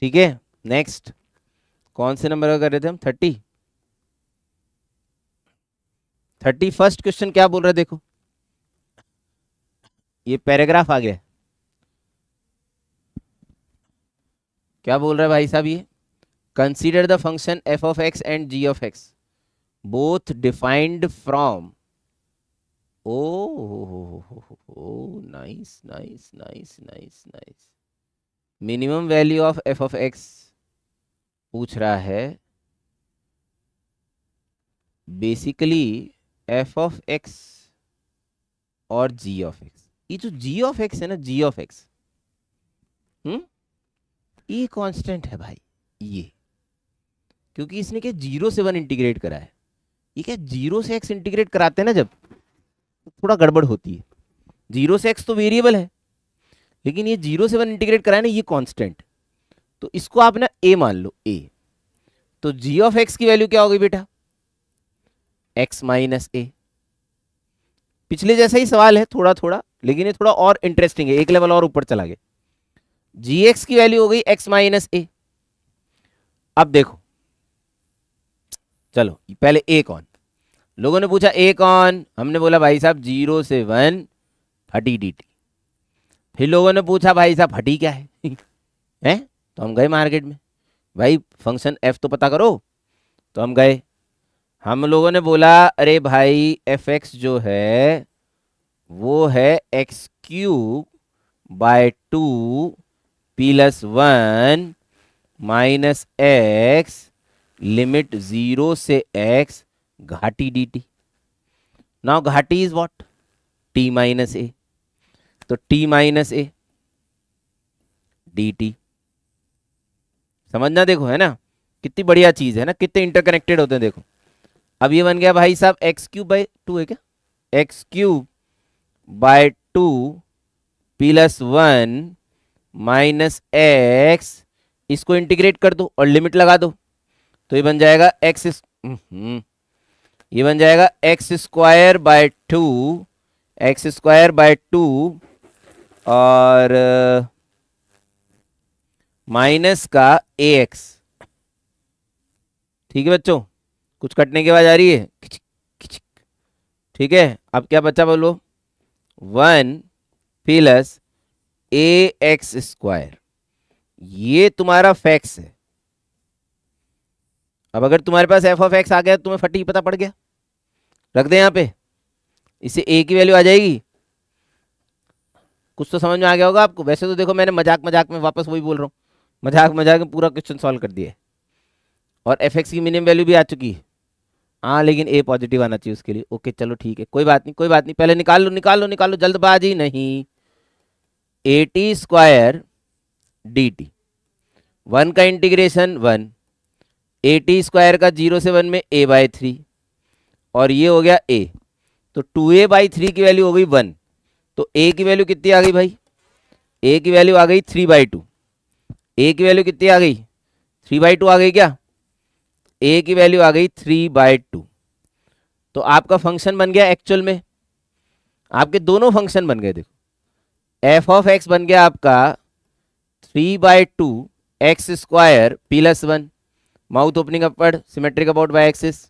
ठीक है, नेक्स्ट कौन से नंबर का कर रहे थे हम? 31st क्वेश्चन क्या बोल रहे हैं देखो, ये पैराग्राफ आ गया, क्या बोल रहा है भाई साहब ये? Consider the function f of x and g of x both defined from, oh nice nice nice nice nice, minimum value of f of x पूछ रहा है, बेसिकली एफ ऑफ एक्स और जी ऑफ एक्स। ये जो जी ऑफ एक्स है ना, जी ऑफ एक्स, ये कांस्टेंट है भाई, ये क्योंकि इसने क्या 0 से 1 इंटीग्रेट करा है। ये क्या 0 से x इंटीग्रेट कराते हैं ना जब, तो थोड़ा गड़बड़ होती है। 0 से x तो वेरिएबल है, लेकिन ये 0 से 1 इंटीग्रेट करा है ना, ये कांस्टेंट, तो इसको आप ना a मान लो, a। तो g ऑफ x की वैल्यू क्या हो गई बेटा? x minus a। पिछले जैसा ही सवाल है थोड़ा थोड़ा, लेकिन ये थोड़ा और इंटरेस्टिंग है, एक लेवल और ऊपर चला गया। gx की वैल्यू हो गई x माइनस a। अब देखो, चलो पहले a कौन, लोगों ने पूछा a कौन, हमने बोला भाई साहब 0 से 1 फटी dt। फिर लोगों ने पूछा भाई साहब फटी क्या है हैं? तो हम गए मार्केट में, भाई फंक्शन f तो पता करो। तो हम गए, हम लोगों ने बोला अरे भाई एफ एक्स जो है वो है x cube by 2 plus 1 minus x limit 0 से x घाटी डी टी। नाउ घाटी इज व्हाट? t माइनस ए, तो t minus A D T. समझना देखो, है ना कितनी बढ़िया चीज है ना, कितने इंटरकनेक्टेड होते हैं देखो। अब ये बन गया भाई साहब एक्स क्यूब बाय 2 है क्या, x cube by 2 plus 1 minus x, इसको इंटीग्रेट कर दो और लिमिट लगा दो, तो ये बन जाएगा ये बन जाएगा x square by 2, x square by 2 और माइनस का ए एक्स। ठीक है बच्चों, कुछ कटने की आवाज आ रही है? ठीक है, अब क्या बच्चा बोलो? 1 प्लस ए एक्स स्क्वायर, ये तुम्हारा फैक्स है। अब अगर तुम्हारे पास एफ ऑफ एक्स आ गया, तुम्हें फटी पता पड़ गया, रख दे यहाँ पे, इससे ए की वैल्यू आ जाएगी। कुछ तो समझ में आ गया होगा आपको। वैसे तो देखो मैंने मजाक मजाक में, वापस वही बोल रहा हूँ, मजाक मजाक में पूरा क्वेश्चन सॉल्व कर दिया है, और एफ एक्स की मिनिमम वैल्यू भी आ चुकी है। हाँ लेकिन ए पॉजिटिव आना चाहिए उसके लिए। ओके चलो ठीक है, कोई बात नहीं कोई बात नहीं, पहले निकाल लो निकाल लो निकाल लो, जल्दबाजी नहीं। A T square d T, 1 का इंटीग्रेशन 1, ए टी स्क्वायर का 0 से 1 में a बाई 3, और ये हो गया a, तो 2a बाई 3 की वैल्यू हो गई 1। तो a की वैल्यू कितनी आ गई भाई? a की वैल्यू आ गई 3/2। a की वैल्यू कितनी आ गई? 3/2 आ गई क्या? a की वैल्यू आ गई 3/2। तो आपका फंक्शन बन गया, एक्चुअल में आपके दोनों फंक्शन बन गए। देखो एफ ऑफ एक्स बन गया आपका 3/2 x square plus 1, mouth opening upward symmetric about y axis.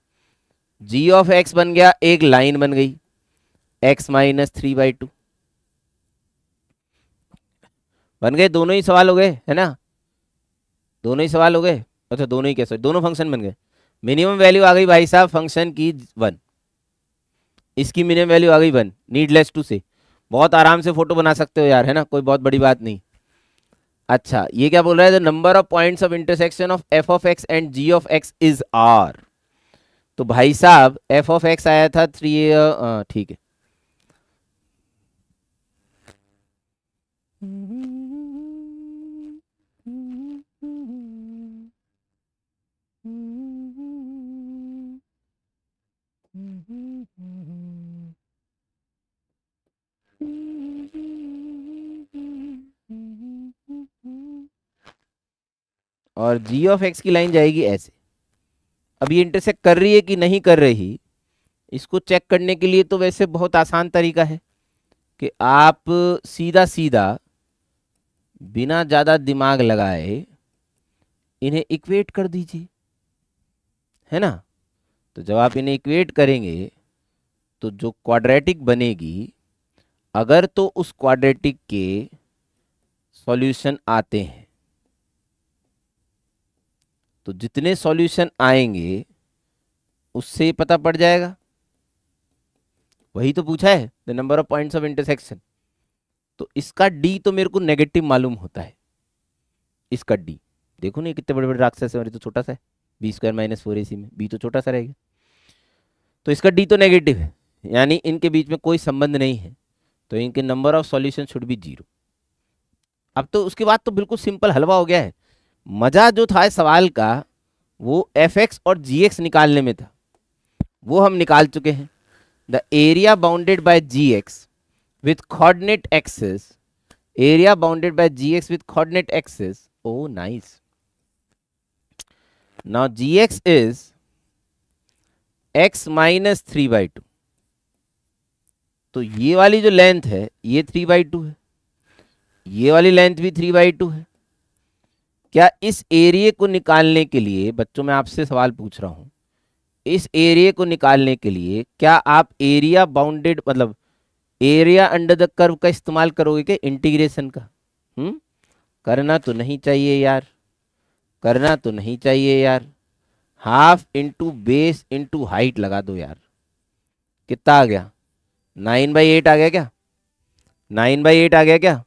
G of x बन गया, एक लाइन बन गई x माइनस 3/2। बन गए, दोनों ही सवाल हो गए, है ना, दोनों ही सवाल हो गए। अच्छा दोनों ही कैसे, दोनों फंक्शन बन गए। मिनिमम वैल्यू आ गई भाई साहब फंक्शन की 1, इसकी मिनिमम वैल्यू आ गई 1, नीडलेस टू से। बहुत आराम से फोटो बना सकते हो यार, है ना, कोई बहुत बड़ी बात नहीं। अच्छा ये क्या बोल रहा है? The number of points of intersection of f of x and g of x is are. तो भाई साहब एफ ऑफ एक्स आया था 3, ठीक है। और जी ऑफ एक्स की लाइन जाएगी ऐसे। अब ये इंटरसेक्ट कर रही है कि नहीं कर रही, इसको चेक करने के लिए तो वैसे बहुत आसान तरीका है कि आप सीधा सीधा बिना ज़्यादा दिमाग लगाए इन्हें इक्वेट कर दीजिए, है ना। तो जब आप इन्हें इक्वेट करेंगे तो जो क्वाड्रेटिक बनेगी, अगर तो उस क्वाड्रेटिक के सॉल्यूशन आते हैं तो जितने सॉल्यूशन आएंगे उससे पता पड़ जाएगा। वही तो पूछा है, the number of points of intersection. तो इसका डी तो मेरे को नेगेटिव मालूम होता है, इसका डी देखो ना कितने बड़े बड़े राक्षस है, और ये तो छोटा सा है, बी स्क्वायर माइनस 4ac में बी तो छोटा सा रहेगा। तो इसका डी तो नेगेटिव है, यानी इनके बीच में कोई संबंध नहीं है, तो इनके number of solution should be 0। अब तो उसके बाद तो बिल्कुल सिंपल हलवा हो गया है। मजा जो था इस सवाल का वो fx और gx निकालने में था, वो हम निकाल चुके हैं। The area bounded by gx with coordinate axis, area bounded by gx with coordinate axis, oh nice. Now gx is x minus 3/2, तो ये वाली जो लेंथ है ये 3/2 है, ये वाली लेंथ भी 3/2 है। क्या इस एरिया को निकालने के लिए, बच्चों मैं आपसे सवाल पूछ रहा हूं, इस एरिया को निकालने के लिए क्या आप एरिया बाउंडेड मतलब एरिया अंडर द कर्व का इस्तेमाल करोगे क्या, इंटीग्रेशन का? करना तो नहीं चाहिए यार, करना तो नहीं चाहिए यार। Half into base into height लगा दो यार, कितना आ गया? 9/8 आ गया क्या? 9/8 आ गया क्या?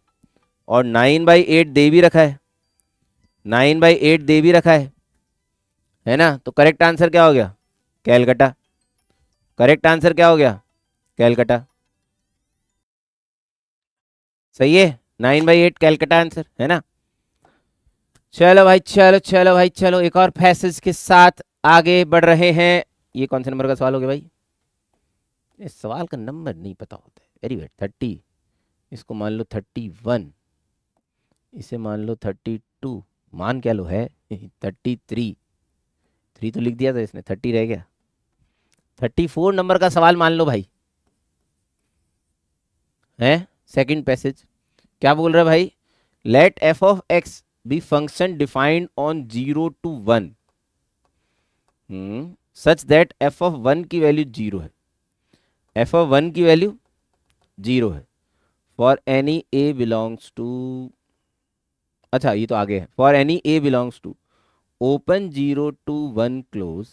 और 9/8 दे भी रखा है, 9/8 दे भी रखा है ना। तो करेक्ट आंसर क्या हो गया? कैलकाटा। करेक्ट आंसर क्या हो गया? कैलकाटा। सही है, 9/8 कैलकाटा आंसर है ना। चलो भाई चलो चलो भाई चलो, एक और पैसेज के साथ आगे बढ़ रहे हैं। ये कौन से नंबर का सवाल हो गया भाई? इस सवाल का नंबर नहीं पता होता है। वेरी वेट 30, इसको मान लो 31, इसे मान लो 32, मान क्या लो है 33, 3 तो लिख दिया था इसने, 30 रह गया। 34 नंबर का सवाल मान लो भाई, है सेकंड पैसेज। क्या बोल रहा है भाई? Let f of x be function defined on 0 to 1 such that f of 1 की वैल्यू 0 है, एफ ऑफ 1 की वैल्यू 0 है for any a belongs to, अच्छा ये तो आगे है, for any a belongs to open 0 to 1 close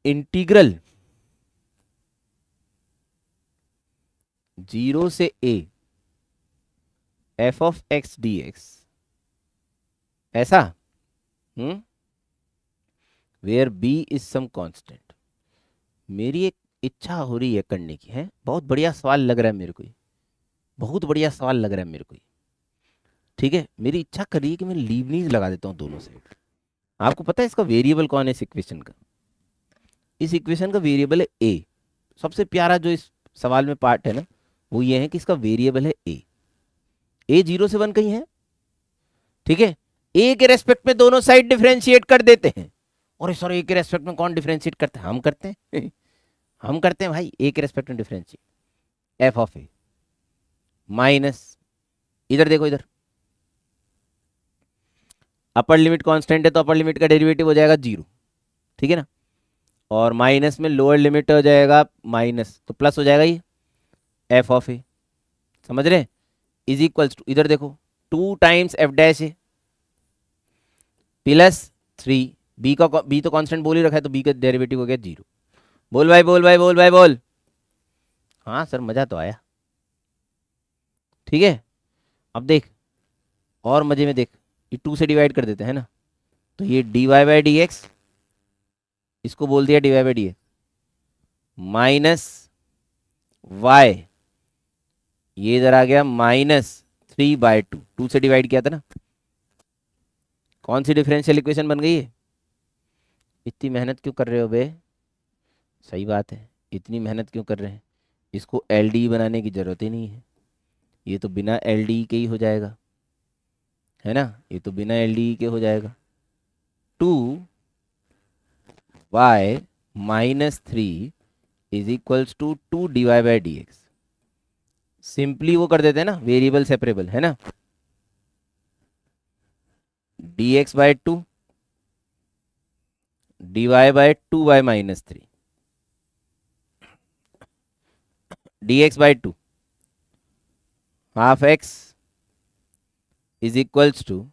integral 0 से a f of x d x, ऐसा where b is some constant. मेरी एक इच्छा हो रही है करने की, है बहुत बढ़िया सवाल लग रहा है मेरे को, बहुत बढ़िया सवाल लग रहा है मेरे को, ठीक है। मेरी इच्छा कर रही है कि मैं लीबनीज लगा देता हूँ दोनों साइड। आपको पता है इसका वेरिएबल कौन है इस इक्वेशन का? इस इक्वेशन का वेरिएबल है ए। सबसे प्यारा जो इस सवाल में पार्ट है ना, वो ये है कि इसका वेरिएबल है ए। ए 0 से 1 कहीं है, ठीक है। ए के रेस्पेक्ट में दोनों साइड डिफरेंशिएट कर देते हैं। और सॉरी, ए के रेस्पेक्ट में कौन डिफरेंशिएट करता है? हम करते हैं हम करते हैं भाई, ए के रेस्पेक्ट में differentiate. F of A minus, इधर देखो इधर, अपर लिमिट कांस्टेंट है तो अपर लिमिट का डेरिवेटिव हो जाएगा 0, ठीक है ना। और माइनस में लोअर लिमिट हो जाएगा माइनस, तो प्लस हो जाएगा ये एफ ऑफ ए, समझ रहे? इज इक्वल्स टू, इधर देखो 2 टाइम्स एफ डैश ए प्लस 3, बी तो कांस्टेंट बोल ही रखा है, तो बी का डेरिवेटिव हो गया 0। बोल भाई बोल भाई बोल भाई बोल। हाँ सर मजा तो आया, ठीक है। अब देख और मजे में देख, ये 2 से डिवाइड कर देते हैं ना, तो ये dy/dx, इसको बोल दिया dy/dx माइनस y, ये इधर आ गया -3/2, 2 से डिवाइड किया था ना। कौन सी डिफरेंशियल इक्वेशन बन गई है? इतनी मेहनत क्यों कर रहे हो बे? सही बात है, इतनी मेहनत क्यों कर रहे हैं? इसको LDE बनाने की जरूरत ही नहीं है, ये तो बिना LDE के ही हो जाएगा, है ना। ये तो बिना LDE के हो जाएगा। 2y - 3 is equals to 2 dy/dx। Simply वो कर देते हैं ना, वेरिएबल सेपरेबल, है ना। dx by 2 dy by 2y minus 3 dx by 2 half x is equals to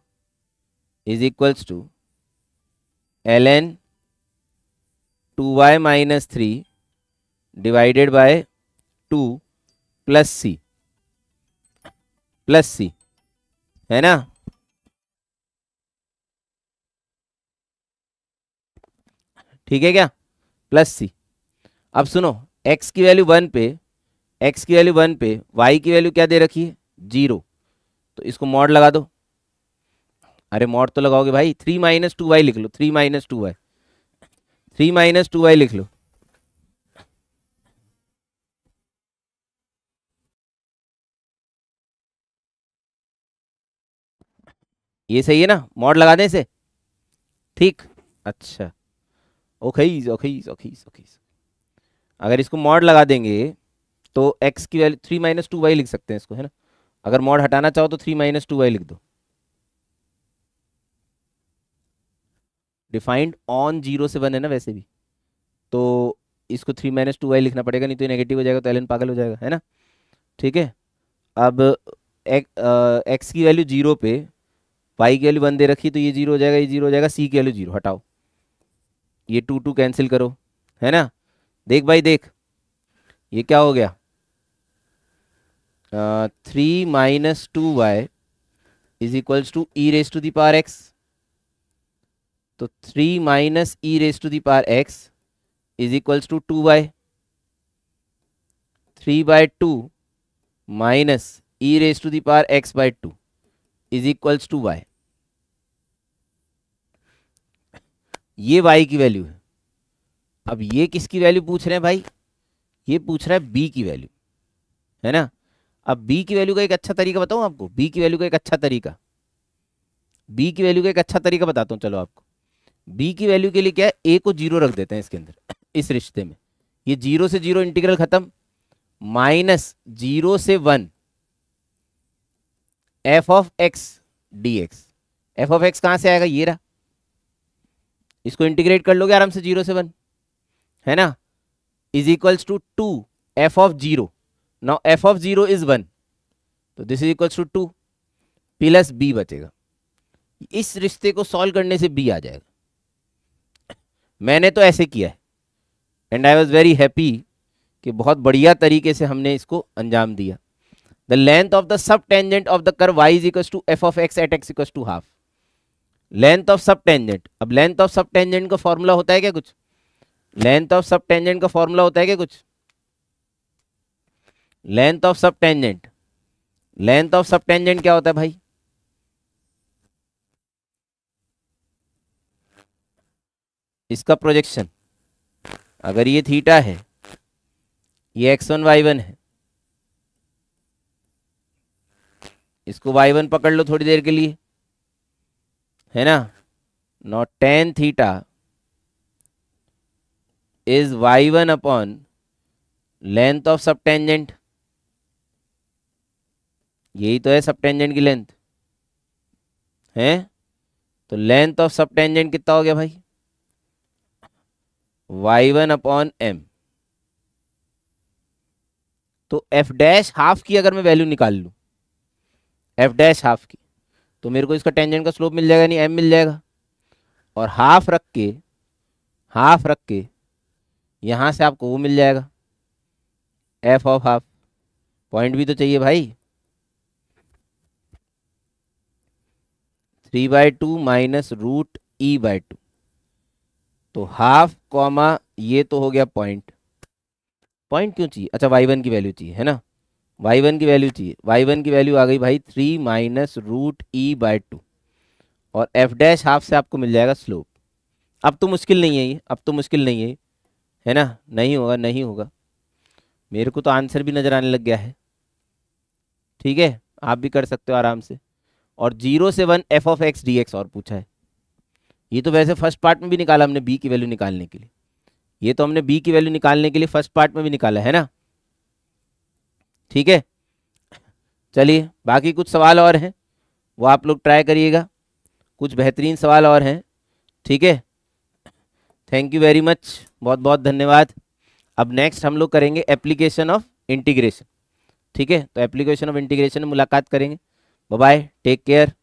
ln 2y minus 3 divided by 2 plus C है ना। ठीक है क्या, प्लस सी। अब सुनो, x की वैल्यू 1 पे y की वैल्यू क्या दे रखी है 0, तो इसको मॉड लगा दो। अरे मॉड तो लगाओगे भाई, 3 माइनस 2y लिख लो, 3 माइनस 2y लिख लो। ये सही है ना, मॉड लगा दें इसे, ठीक। अच्छा, ओखीज ओखीज ओखीज ओखीज। अगर इसको मॉड लगा देंगे तो x की वैल्यू 3 माइनस 2y लिख सकते हैं इसको, है ना। अगर मॉड हटाना चाहो तो 3 माइनस 2y लिख दो। डिफाइंड ऑन 0 से 1 है ना वैसे भी, तो इसको 3 माइनस 2y लिखना पड़ेगा, नहीं तो नेगेटिव हो जाएगा तो ln पागल हो जाएगा, है ना। ठीक है, अब x की वैल्यू 0 पे y की वैल्यू 1 दे रखी, तो ये 0 हो जाएगा, ये 0 हो जाएगा, c की वैल्यू 0 हटाओ, ये 2 कैंसिल करो, है ना। देख भाई देख, ये क्या हो गया, 3 माइनस 2y is equals to e raise to the power x। तो 3 minus e raise to the power x is equals to 2y। 3/2 minus e raise to the power x by 2 is equals to y। ये y की वैल्यू है। अब ये किसकी वैल्यू पूछ रहे हैं भाई, ये पूछ रहा है b की वैल्यू, है ना। अब b की वैल्यू का एक अच्छा तरीका बताऊं आपको, b की वैल्यू का एक अच्छा तरीका, b की वैल्यू का एक अच्छा तरीका बताता हूं चलो आपको। b की वैल्यू के लिए क्या है, a को 0 रख देते हैं इसके अंदर इस रिश्ते में, ये 0 से 0 इंटीग्रल खत्म, माइनस 0 से 1 f of x dx। f of x कहां से आएगा, ये रहा, इसको इंटीग्रेट कर लोगे आराम से 0 से 1, है ना, is equals to 2 f of 0। Now f of 0 is 1, तो this is equals to 2 plus b बचेगा। इस रिश्ते को सॉल्व करने से b आ जाएगा। मैंने तो ऐसे किया है and I was very happy कि बहुत बढ़िया तरीके से हमने इसको अंजाम दिया। The length of the sub tangent of the curve y is equal to f of x at x equal to half. Length of sub tangent, अब लेंथ ऑफ सब टेंजेंट का फॉर्मूला होता है क्या कुछ, लेंथ ऑफ सब टेंजेंट का फॉर्मूला होता है क्या कुछ, length of sub tangent, length of sub tangent क्या होता है भाई, इसका प्रोजेक्शन। अगर ये थीटा है, ये x1 y1 है, इसको y1 पकड़ लो थोड़ी देर के लिए, है ना। Not tan theta is y1 upon length of sub tangent, यही तो है सब टेंजेंट की लेंथ, है। तो लेंथ ऑफ सब टेंजेंट कितना हो गया भाई, y1 अपॉन m। तो f डैश हाफ की अगर मैं वैल्यू निकाल लूं, f डैश हाफ की, तो मेरे को इसका टेंजेंट का स्लोप मिल जाएगा, नहीं m मिल जाएगा, और हाफ रख के यहां से आपको वो मिल जाएगा f ऑफ हाफ। पॉइंट भी तो चाहिए भाई, 3/2 माइनस रूट ई बाय 2, तो हाफ कॉमा ये तो हो गया पॉइंट। पॉइंट क्यों चाहिए, अच्छा y1 की वैल्यू चाहिए, है ना, y1 की वैल्यू चाहिए, y1 की वैल्यू आ गई भाई 3 माइनस रूट ई बाय 2, और f डैश हाफ से आपको मिल जाएगा स्लोप। अब तो मुश्किल नहीं है ये, अब तो मुश्किल नहीं है ना, नहीं होगा नहीं होगा, मेरे को तो आंसर भी नजर आने लग गया है। ठीक है, आप भी कर सकते हो आराम से। और 0 से 1 f ऑफ x dx और पूछा है, ये तो वैसे फर्स्ट पार्ट में भी निकाला हमने b की वैल्यू निकालने के लिए, ये तो हमने b की वैल्यू निकालने के लिए फर्स्ट पार्ट में भी निकाला है ना। ठीक है, चलिए बाकी कुछ सवाल और हैं वो आप लोग ट्राई करिएगा, कुछ बेहतरीन सवाल और हैं, ठीक है। थैंक यू वेरी मच, बहुत बहुत धन्यवाद। अब नेक्स्ट हम लोग करेंगे एप्लीकेशन ऑफ इंटीग्रेशन, ठीक है। तो एप्लीकेशन ऑफ इंटीग्रेशन में मुलाकात करेंगे। Bye bye, take care.